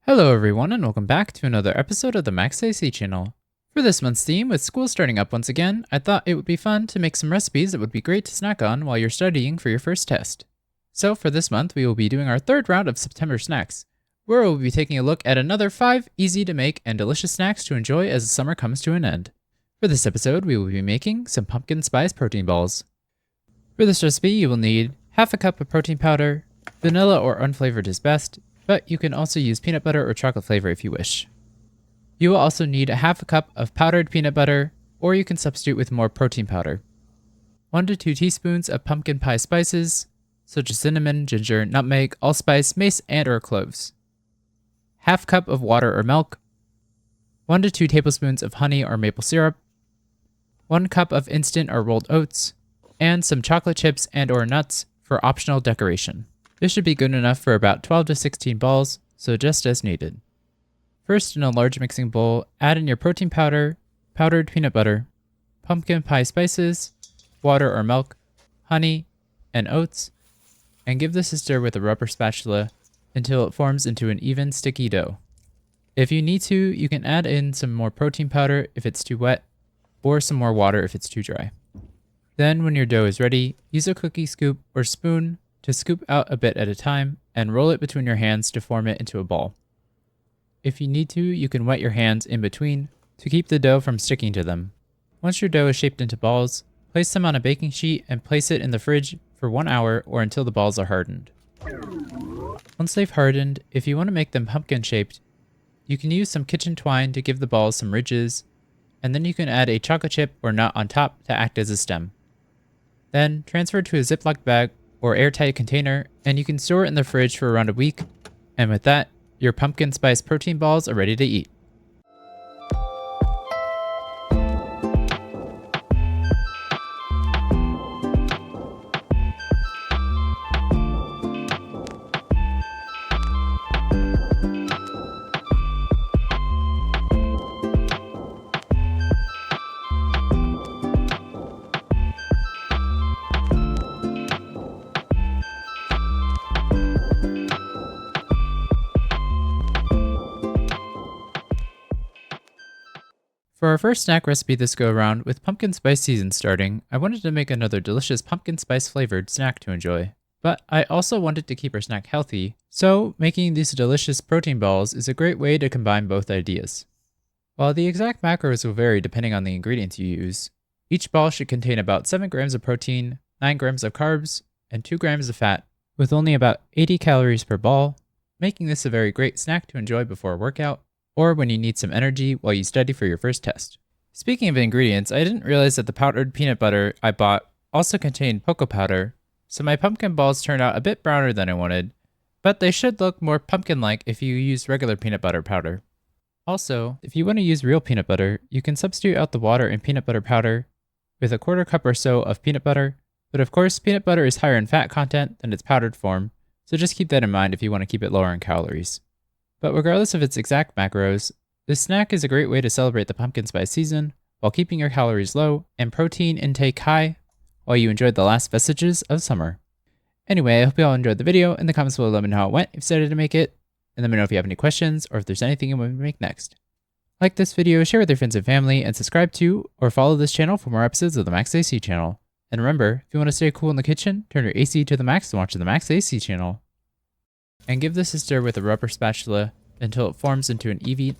Hello everyone and welcome back to another episode of the Max AC channel. For this month's theme, with school starting up once again, I thought it would be fun to make some recipes that would be great to snack on while you're studying for your first test. So for this month, we will be doing our third round of September snacks, where we'll be taking a look at another 5 easy to make and delicious snacks to enjoy as the summer comes to an end. For this episode, we will be making some pumpkin spice protein balls. For this recipe, you will need half a cup of protein powder. Vanilla or unflavored is best, but you can also use peanut butter or chocolate flavor if you wish. You will also need a half a cup of powdered peanut butter, or you can substitute with more protein powder. 1 to 2 teaspoons of pumpkin pie spices, such as cinnamon, ginger, nutmeg, allspice, mace, and or cloves. Half cup of water or milk. 1 to 2 tablespoons of honey or maple syrup. 1 cup of instant or rolled oats, and some chocolate chips and or nuts for optional decoration. This should be good enough for about 12 to 16 balls, so just as needed. First, in a large mixing bowl, add in your protein powder, powdered peanut butter, pumpkin pie spices, water or milk, honey, and oats, and give this a stir with a rubber spatula until it forms into an even sticky dough. If you need to, you can add in some more protein powder if it's too wet, or some more water if it's too dry. Then, when your dough is ready, use a cookie scoop or spoon to scoop out a bit at a time and roll it between your hands to form it into a ball. If you need to, you can wet your hands in between to keep the dough from sticking to them. Once your dough is shaped into balls, place them on a baking sheet and place it in the fridge for 1 hour or until the balls are hardened. Once they've hardened, if you want to make them pumpkin shaped, you can use some kitchen twine to give the balls some ridges, and then you can add a chocolate chip or nut on top to act as a stem. Then transfer to a Ziploc bag or airtight container, and you can store it in the fridge for around a week. And with that, your pumpkin spice protein balls are ready to eat. For our first snack recipe this go around, with pumpkin spice season starting, I wanted to make another delicious pumpkin spice flavored snack to enjoy. But I also wanted to keep our snack healthy, so making these delicious protein balls is a great way to combine both ideas. While the exact macros will vary depending on the ingredients you use, each ball should contain about 7 grams of protein, 9 grams of carbs, and 2 grams of fat, with only about 80 calories per ball, making this a very great snack to enjoy before a workout, or when you need some energy while you study for your first test. Speaking of ingredients, I didn't realize that the powdered peanut butter I bought also contained cocoa powder, so my pumpkin balls turned out a bit browner than I wanted, but they should look more pumpkin-like if you use regular peanut butter powder. Also, if you want to use real peanut butter, you can substitute out the water and peanut butter powder with a 1/4 cup or so of peanut butter, but of course peanut butter is higher in fat content than its powdered form, so just keep that in mind if you want to keep it lower in calories. But regardless of its exact macros, this snack is a great way to celebrate the pumpkin spice season while keeping your calories low and protein intake high while you enjoy the last vestiges of summer. Anyway, I hope you all enjoyed the video. In the comments below, let me know how it went if you decided to make it, and let me know if you have any questions or if there's anything you want me to make next. Like this video, share with your friends and family, and subscribe to or follow this channel for more episodes of the Max AC channel. And remember, if you want to stay cool in the kitchen, turn your AC to the max and watch the Max AC channel. And give this a stir with a rubber spatula until it forms into an even